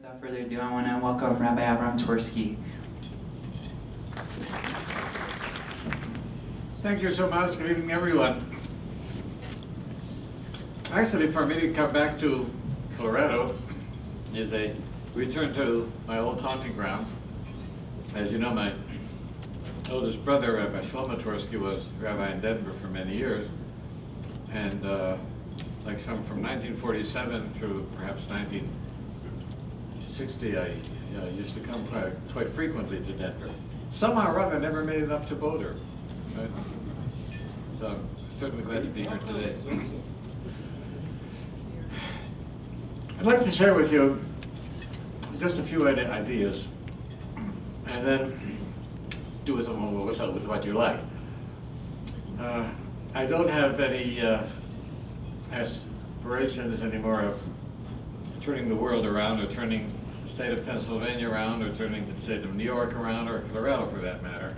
Without further ado, I want to welcome Rabbi Avraham Twersky. Thank you so much. Good evening, everyone. Actually, for me to come back to Colorado is a return to my old haunting grounds. As you know, my oldest brother, Rabbi Shlomo Twersky, was rabbi in Denver for many years. And like some from 1947 through perhaps 1960, I used to come quite frequently to Denver. Somehow or other, I never made it up to Boulder. Right? So I'm certainly glad to be here today. I'd like to share with you just a few ideas, and then do with what you like. I don't have any aspirations anymore of turning the world around, or turning the state of Pennsylvania around, or turning the state of New York around, or Colorado for that matter.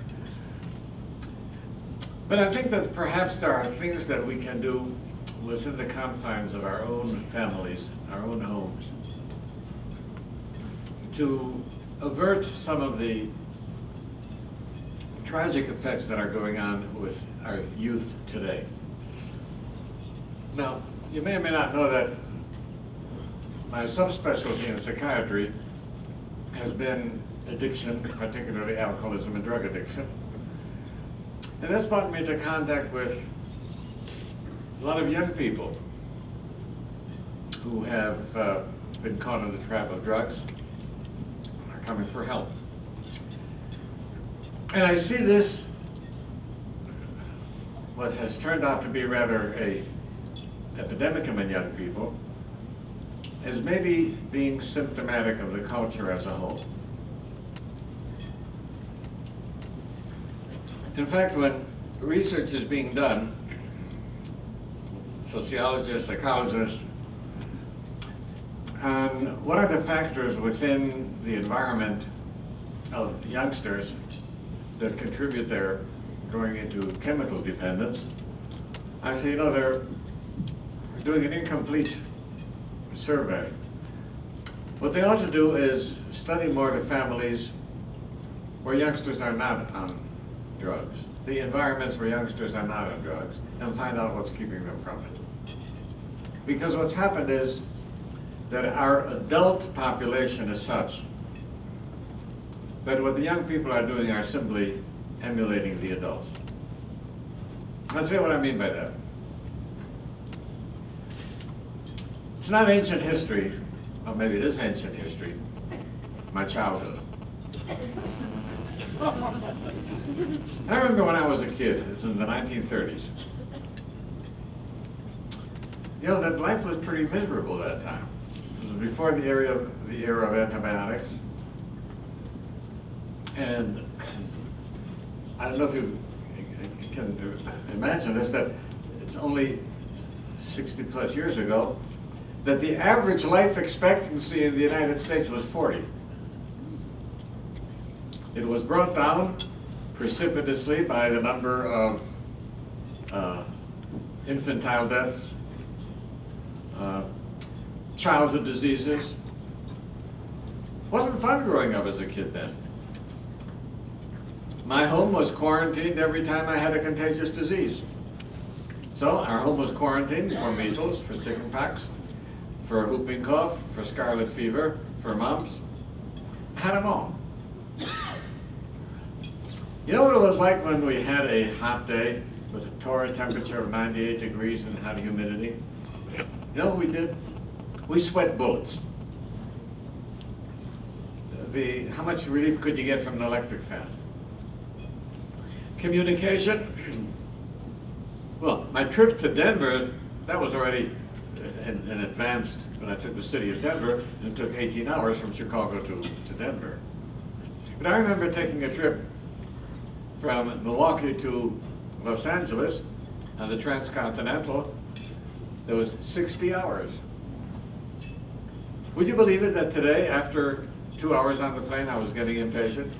But I think that perhaps there are things that we can do within the confines of our own families, our own homes, to avert some of the tragic effects that are going on with our youth today. Now, you may or may not know that my subspecialty in psychiatry has been addiction, particularly alcoholism and drug addiction. And that's brought me into contact with a lot of young people who have been caught in the trap of drugs, are coming for help. And I see this, what has turned out to be rather an epidemic among young people, as maybe being symptomatic of the culture as a whole. In fact, when research is being done, sociologists, psychologists, on what are the factors within the environment of youngsters that contribute their going into chemical dependence, I say, they're doing an incomplete survey. What they ought to do is study more the families where youngsters are not on drugs, the environments where youngsters are not on drugs, and find out what's keeping them from it. Because what's happened is that our adult population is such that what the young people are doing are simply emulating the adults. I'll tell you what I mean by that. It's not ancient history, or maybe it is ancient history, my childhood. I remember when I was a kid, it's in the 1930s. That life was pretty miserable that time. It was before the era of antibiotics. And I don't know if you can imagine this, that it's only 60 plus years ago that the average life expectancy in the United States was 40. It was brought down precipitously by the number of infantile deaths, childhood diseases. Wasn't fun growing up as a kid then. My home was quarantined every time I had a contagious disease. So our home was quarantined for measles, for chickenpox, for whooping cough, for scarlet fever, for mumps. I had them all. You know what it was like when we had a hot day with a torrid temperature of 98 degrees and high humidity? You know what we did? We sweat bullets. How much relief could you get from an electric fan? Communication. Well, my trip to Denver, that was already in advanced, when I took the city of Denver, and it took 18 hours from Chicago to Denver. But I remember taking a trip from Milwaukee to Los Angeles on the transcontinental. There was 60 hours. Would you believe it that today, after 2 hours on the plane, I was getting impatient?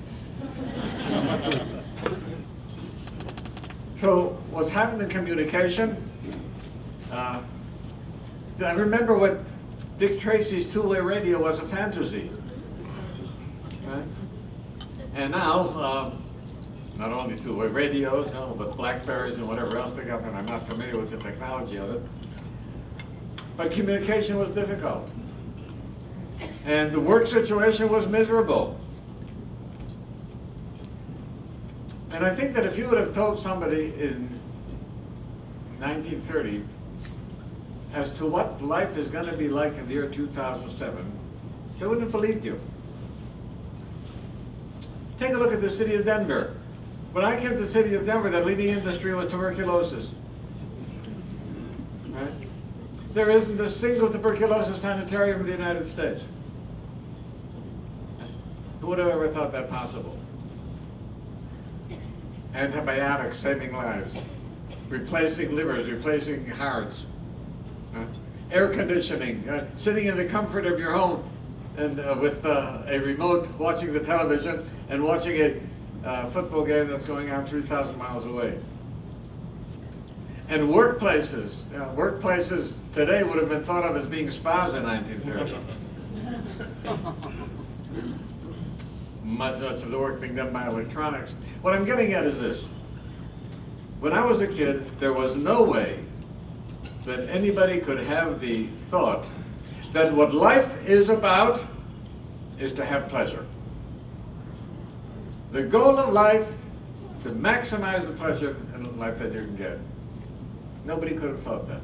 So what's happened in communication, I remember what Dick Tracy's two-way radio was a fantasy. right? And now, not only two-way radios, but Blackberries and whatever else they got, and I'm not familiar with the technology of it, but communication was difficult. And the work situation was miserable. And I think that if you would have told somebody in 1930 as to what life is going to be like in the year 2007, they wouldn't have believed you. Take a look at the city of Denver. When I came to the city of Denver, the leading industry was tuberculosis. Right? There isn't a single tuberculosis sanitarium in the United States. Who would have ever thought that possible? Antibiotics saving lives, replacing livers, replacing hearts, air conditioning, sitting in the comfort of your home and with a remote watching the television and watching a football game that's going on 3,000 miles away. And workplaces, workplaces today would have been thought of as being spas in 1930. Much of the work being done by electronics. What I'm getting at is this. When I was a kid, there was no way that anybody could have the thought that what life is about is to have pleasure. The goal of life is to maximize the pleasure in life that you can get. Nobody could have thought that.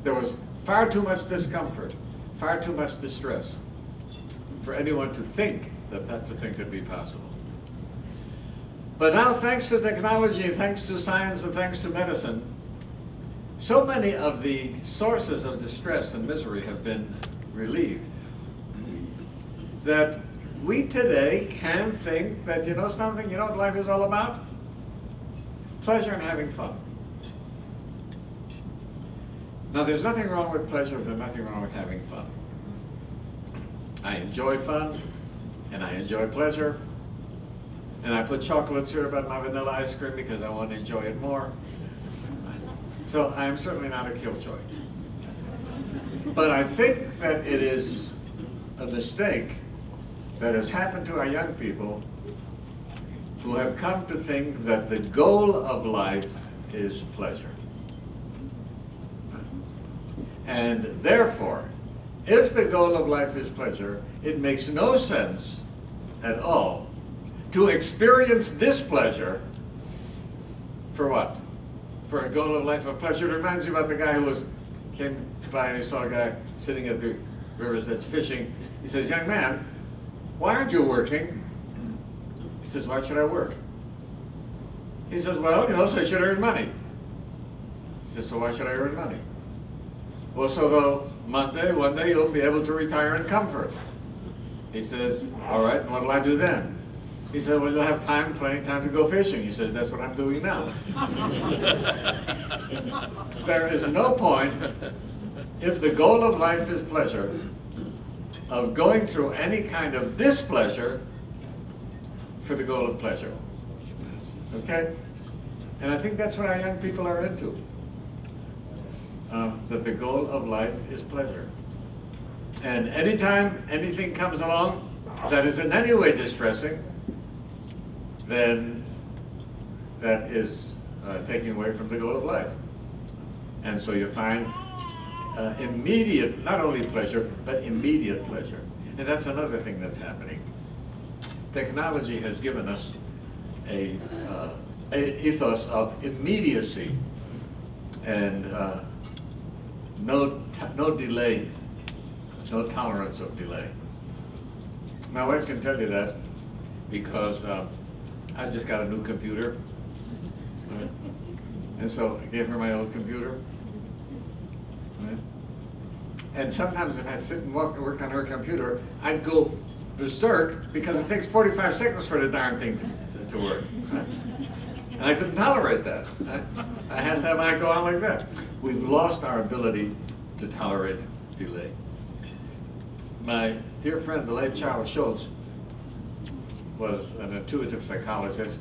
There was far too much discomfort, far too much distress for anyone to think that that's the thing could be possible. But now, thanks to technology, thanks to science, and thanks to medicine, so many of the sources of distress and misery have been relieved that we today can think that, you know something, you know what life is all about? Pleasure and having fun. Now, there's nothing wrong with pleasure, there's nothing wrong with having fun. I enjoy fun, and I enjoy pleasure, and I put chocolate syrup on my vanilla ice cream because I want to enjoy it more. So I am certainly not a killjoy. But I think that it is a mistake that has happened to our young people who have come to think that the goal of life is pleasure. And therefore, if the goal of life is pleasure, it makes no sense at all to experience displeasure for what? For a goal of life of pleasure. It reminds me about the guy who came by and he saw a guy sitting at the rivers that's fishing. He says, "Young man, why aren't you working?" He says, "Why should I work?" He says, "Well, you know, so I should earn money." He says, "So why should I earn money?" "Well, so one day you'll be able to retire in comfort." He says, "All right, and what'll I do then?" He said, "Well, you'll have plenty of time to go fishing." He says, "That's what I'm doing now." There is no point, if the goal of life is pleasure, of going through any kind of displeasure for the goal of pleasure. Okay? And I think that's what our young people are into. That the goal of life is pleasure. And anytime anything comes along that is in any way distressing, then that is taking away from the goal of life. And so you find immediate, not only pleasure, but immediate pleasure. And that's another thing that's happening. Technology has given us a ethos of immediacy and no delay, no tolerance of delay. My wife can tell you that because I just got a new computer. Right? And so I gave her my old computer. Right? And sometimes if I'd sit and work on her computer, I'd go berserk because it takes 45 seconds for the darn thing to work. Right? And I couldn't tolerate that. I had to have mine go on like that. We've lost our ability to tolerate delay. My dear friend, the late Charles Schultz, was an intuitive psychologist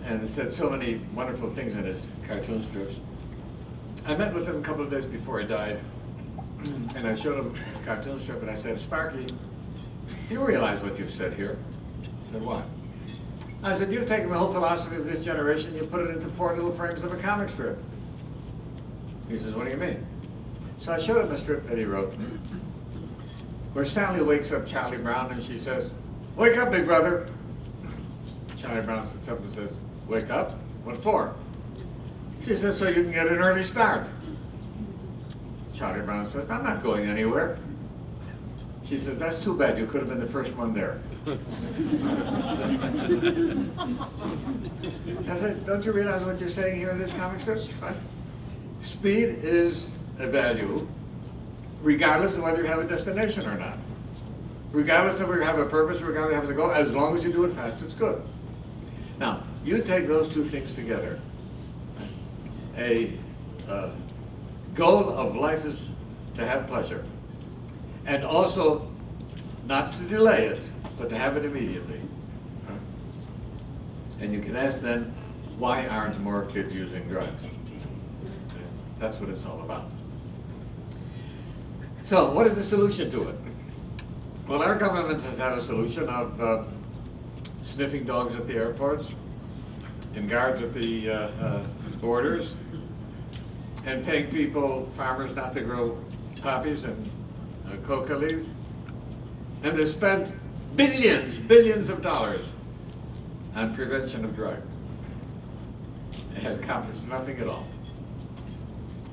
and said so many wonderful things in his cartoon strips. I met with him a couple of days before he died, and I showed him a cartoon strip, and I said, "Sparky, you realize what you've said here? I said, what? I said, you've taken the whole philosophy of this generation, you put it into 4 little frames of a comic strip. He says, what do you mean? So I showed him a strip that he wrote, where Sally wakes up Charlie Brown and she says, wake up, big brother. Charlie Brown sits up and says, wake up? What for? She says, so you can get an early start. Charlie Brown says, I'm not going anywhere. She says, that's too bad, you could have been the first one there. I said, don't you realize what you're saying here in this comic strip? Right? Speed is a value, regardless of whether you have a destination or not. Regardless of whether you have a purpose, regardless of whether you have a goal, as long as you do it fast, it's good. Now, you take those two things together. A goal of life is to have pleasure, and also not to delay it, but to have it immediately. And you can ask then, why aren't more kids using drugs? That's what it's all about. So what is the solution to it? Well, our government has had a solution of sniffing dogs at the airports, and guards at the borders, and paying people, farmers, not to grow poppies and coca leaves. And they spent billions of dollars on prevention of drugs. It has accomplished nothing at all.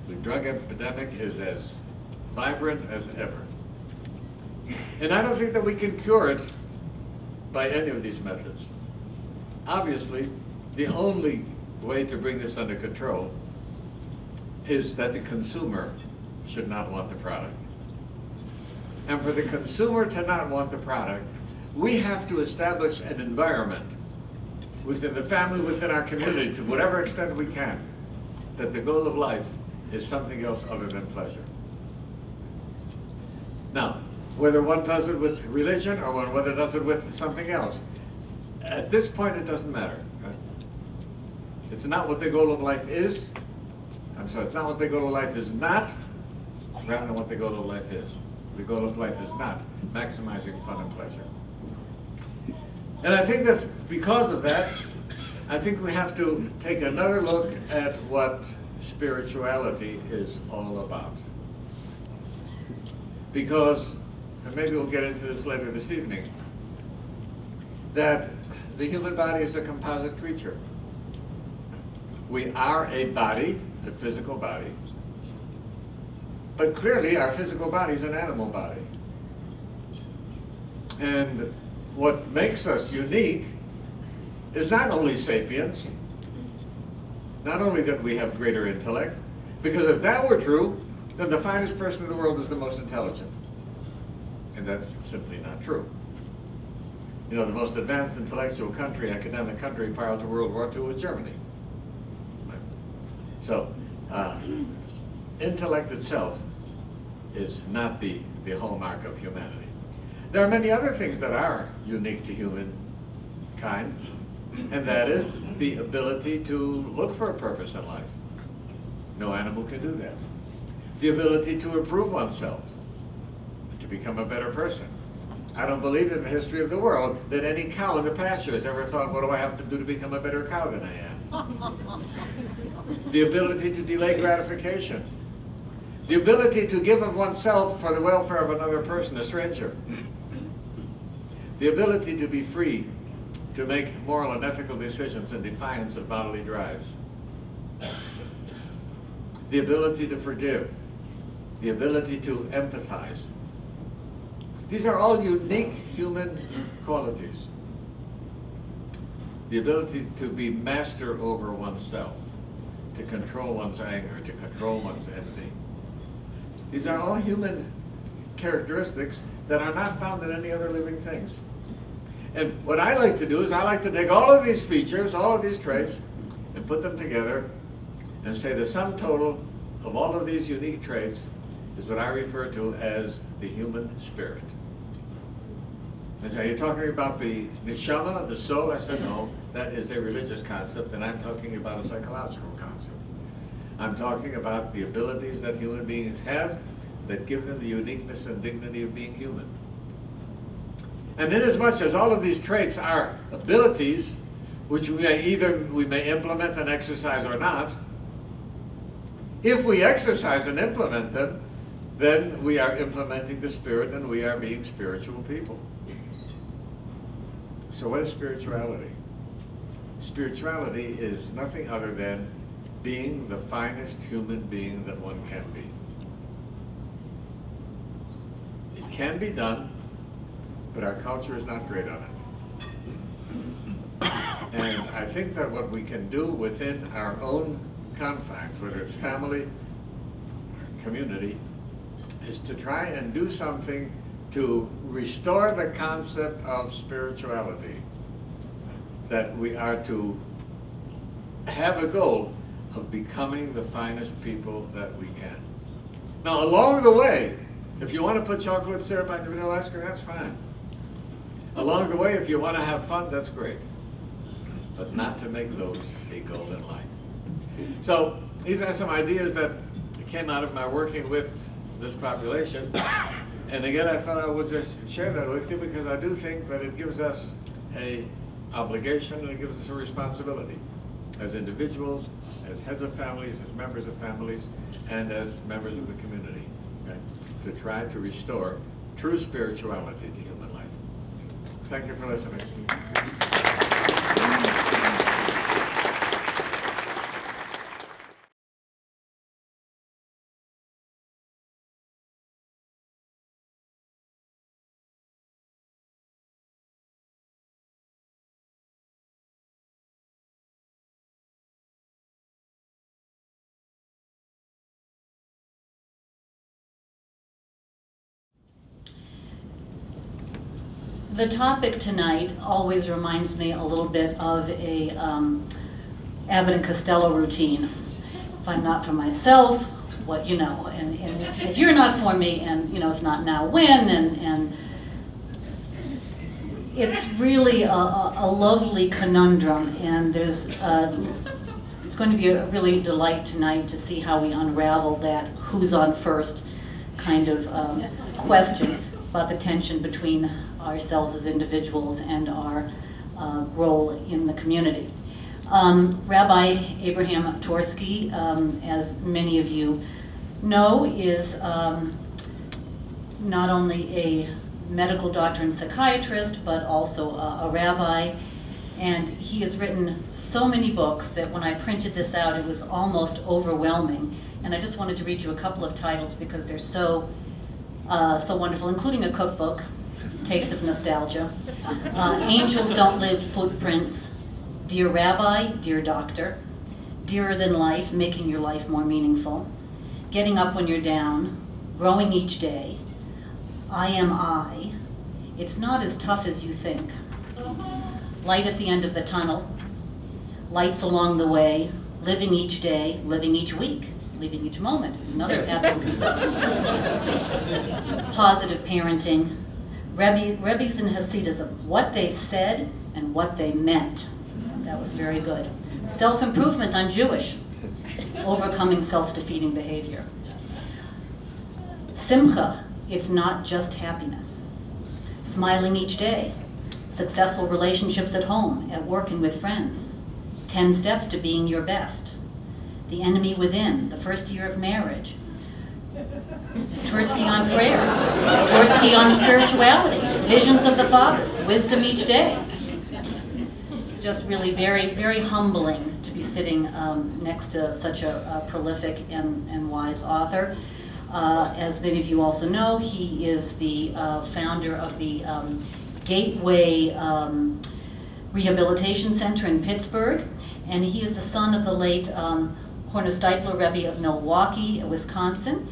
The drug epidemic is as vibrant as ever. And I don't think that we can cure it by any of these methods. Obviously, the only way to bring this under control is that the consumer should not want the product. And for the consumer to not want the product, we have to establish an environment within the family, within our community, to whatever extent we can, that the goal of life is something else other than pleasure. Now, whether one does it with religion or whether it does it with something else, at this point it doesn't matter. Right? It's not what the goal of life is. I'm sorry, it's not what the goal of life is not, rather than what the goal of life is. The goal of life is not maximizing fun and pleasure. And I think that because of that, I think we have to take another look at what spirituality is all about. Because, and maybe we'll get into this later this evening, that the human body is a composite creature. We are a body, a physical body, but clearly our physical body is an animal body. And what makes us unique is not only sapience, not only that we have greater intellect, because if that were true, then the finest person in the world is the most intelligent. And that's simply not true. You know, the most advanced intellectual country, academic country prior to World War II was Germany. So, intellect itself is not the hallmark of humanity. There are many other things that are unique to humankind, and that is the ability to look for a purpose in life. No animal can do that. The ability to improve oneself, to become a better person. I don't believe in the history of the world that any cow in the pasture has ever thought, what do I have to do to become a better cow than I am? The ability to delay gratification. The ability to give of oneself for the welfare of another person, a stranger. The ability to be free to make moral and ethical decisions in defiance of bodily drives. The ability to forgive. The ability to empathize. These are all unique human qualities. The ability to be master over oneself, to control one's anger, to control one's envy. These are all human characteristics that are not found in any other living things. And what I like to do is I like to take all of these features, all of these traits, and put them together and say the sum total of all of these unique traits is what I refer to as the human spirit. And so, are you talking about the neshama, the soul? I said, no, that is a religious concept, and I'm talking about a psychological concept. I'm talking about the abilities that human beings have that give them the uniqueness and dignity of being human. And inasmuch as all of these traits are abilities, which we may implement and exercise or not, if we exercise and implement them, then we are implementing the Spirit and we are being spiritual people. So what is spirituality? Spirituality is nothing other than being the finest human being that one can be. It can be done, but our culture is not great on it. And I think that what we can do within our own confines, whether it's family or community, is to try and do something to restore the concept of spirituality. That we are to have a goal of becoming the finest people that we can. Now, along the way, if you want to put chocolate syrup on your vanilla ice cream, that's fine. Along the way, if you want to have fun, that's great. But not to make those a goal in life. So these are some ideas that came out of my working with this population. And again, I thought I would just share that with you because I do think that it gives us an obligation and it gives us a responsibility as individuals, as heads of families, as members of families, and as members of the community, okay, to try to restore true spirituality to human life. Thank you for listening. The topic tonight always reminds me a little bit of a Abbott and Costello routine. If I'm not for myself, what, you know, and if you're not for me, and, you know, if not now, when, and it's really a lovely conundrum, and there's, it's going to be a really delight tonight to see how we unravel that who's on first kind of question about the tension between ourselves as individuals and our role in the community. Rabbi Avraham Twersky, as many of you know, is not only a medical doctor and psychiatrist, but also a rabbi. And he has written so many books that when I printed this out, it was almost overwhelming. And I just wanted to read you a couple of titles because they're so wonderful, including a cookbook, Taste of Nostalgia. Angels Don't Leave Footprints, Dear Rabbi, Dear Doctor, Dearer Than Life, Making Your Life More Meaningful, Getting Up When You're Down, Growing Each Day, I Am I, It's Not As Tough As You Think, Light at the End of the Tunnel, Lights Along the Way, Living Each Day, Living Each Week, Living Each Moment is another Abbott and Costello. Positive Parenting, Rebbe's in Hasidism, What They Said and What They Meant. That was very good. Self-improvement, I'm Jewish. Overcoming self-defeating behavior. Simcha, It's Not Just Happiness. Smiling Each Day. Successful relationships at home, at work, and with friends. 10 Steps to Being Your Best. The Enemy Within, the First Year of Marriage. Twersky on prayer, Twersky on spirituality, visions of the fathers, wisdom each day. It's just really very, very humbling to be sitting next to such a prolific and wise author. As many of you also know, he is the founder of the Gateway Rehabilitation Center in Pittsburgh, and he is the son of the late Horner-Steipler Rebbe of Milwaukee, Wisconsin.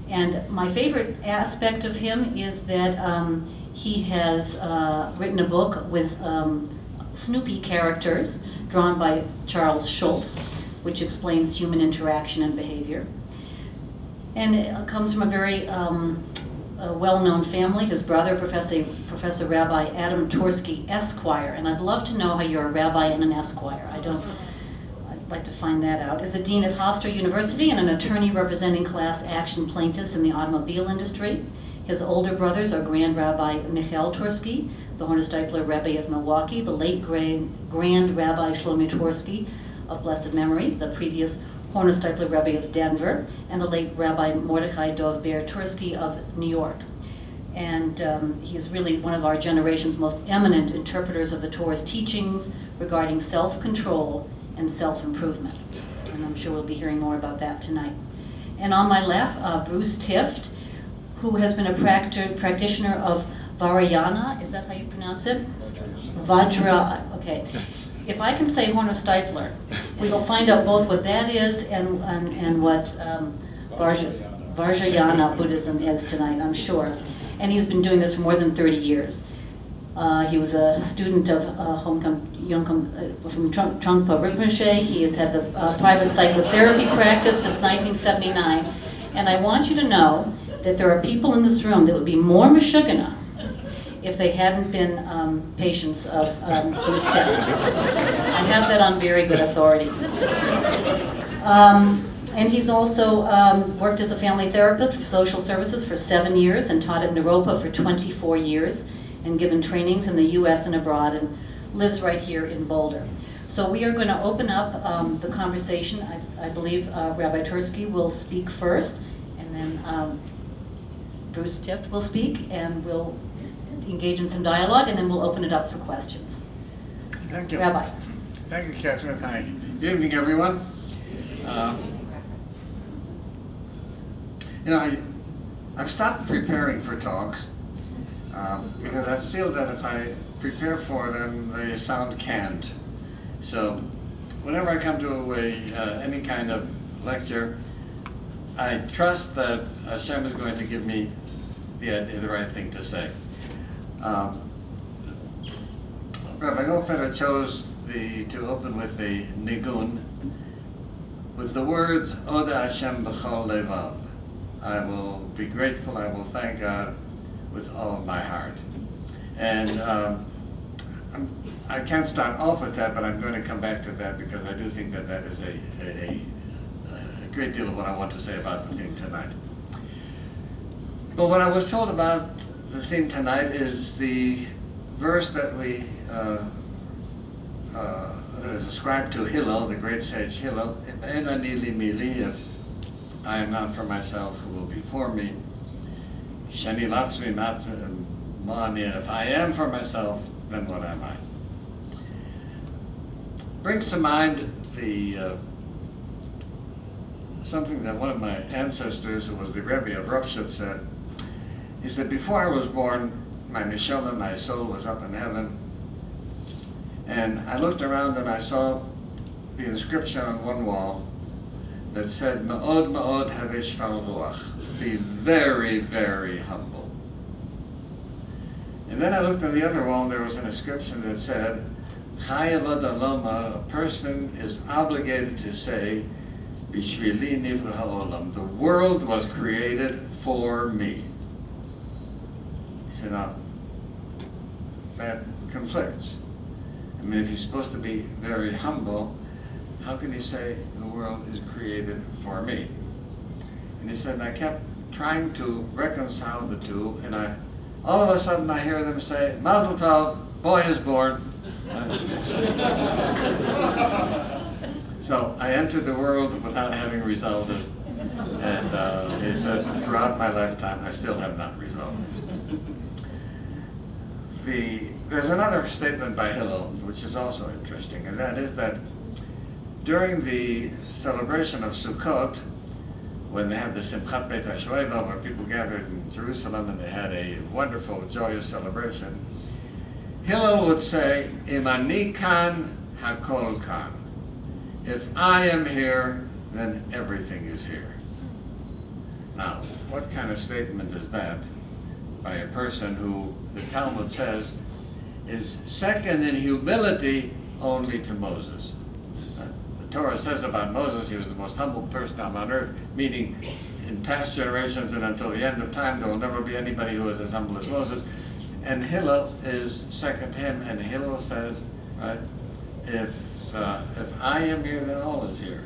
And my favorite aspect of him is that he has written a book with Snoopy characters drawn by Charles Schulz, which explains human interaction and behavior. And it comes from a very well-known family. His brother, Professor Rabbi Adam Twersky, Esquire, and I'd love to know how you're a rabbi and an Esquire. I'd like to find that out. Is a dean at Hofstra University and an attorney representing class action plaintiffs in the automobile industry. His older brothers are Grand Rabbi Michael Twersky, the Hornsteipler Rebbe of Milwaukee, the late Grand Rabbi Shlomo Twersky of blessed memory, the previous Hornsteipler Rebbe of Denver, and the late Rabbi Mordechai Dov Ber Twersky of New York. And he is really one of our generation's most eminent interpreters of the Torah's teachings regarding self-control and self-improvement. And I'm sure we'll be hearing more about that tonight. And on my left, Bruce Tift, who has been a practitioner of Vajrayana. Is that how you pronounce it? Vajra. Okay. If I can say Hornsteipler, we will find out both what that is and what Vajrayana Buddhism is tonight, I'm sure. And he's been doing this for more than 30 years. He was a student of from Trungpa Rinpoche. He has had the private psychotherapy practice since 1979. And I want you to know that there are people in this room that would be more Meshuggah if they hadn't been patients of Bruce Tift. I have that on very good authority. And he's also worked as a family therapist for social services for 7 years and taught at Naropa for 24 years and given trainings in the US and abroad and lives right here in Boulder. So we are going to open up the conversation. I believe Rabbi Twersky will speak first, and then Bruce Tift will speak, and we'll engage in some dialogue, and then we'll open it up for questions. Thank you. Rabbi. Thank you, Catherine. Hi. Good evening, everyone. I've stopped preparing for talks because I feel that if I prepare for them, they sound canned. So whenever I come to any kind of lecture, I trust that Hashem is going to give me the right thing to say. Rabbi Goldfeder chose to open with the nigun, with the words, Oda Hashem b'chol levav. I will be grateful, I will thank God with all of my heart. And I can't start off with that, but I'm going to come back to that because I do think that is a great deal of what I want to say about the theme tonight. But what I was told about the theme tonight is the verse that we is ascribed to Hillel, the great sage Hillel. En ani li mili, if I am not for myself, who will be for me? Shani latzmi mani, and if I am for myself, then what am I? Brings to mind the something that one of my ancestors, who was the Rebbe of Ropshut, said. He said, before I was born, my neshama, my soul, was up in heaven. And I looked around and I saw the inscription on one wall that said, Ma'od ma'od havish fal ruach. Be very, very humble. And then I looked on the other wall and there was an inscription that said, Chayav adaloma, a person is obligated to say, Bishvili nivra ha'olam. The world was created for me. He said, now, that conflicts. I mean, if he's supposed to be very humble, how can he say the world is created for me? And he said, and I kept trying to reconcile the two, and all of a sudden I hear them say, Mazel Tov, boy is born. So I entered the world without having resolved it. And he said, throughout my lifetime, I still have not resolved it. There's another statement by Hillel, which is also interesting, and that is that during the celebration of Sukkot, when they had the Simchat Beit HaShoeva, where people gathered in Jerusalem and they had a wonderful, joyous celebration, Hillel would say, Im ani kan, hakol kan. If I am here, then everything is here. Now, what kind of statement is that by a person who the Talmud says is second in humility only to Moses? The Torah says about Moses, he was the most humble person on earth, meaning in past generations and until the end of time, there will never be anybody who is as humble as Moses. And Hillel is second to him, and Hillel says, right, if I am here, then all is here.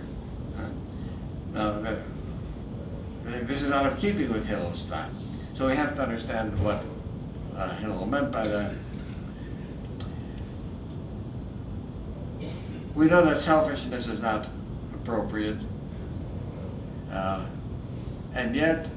Right? Now, this is out of keeping with Hillel's style. So we have to understand what Hillel meant by that. We know that selfishness is not appropriate, and yet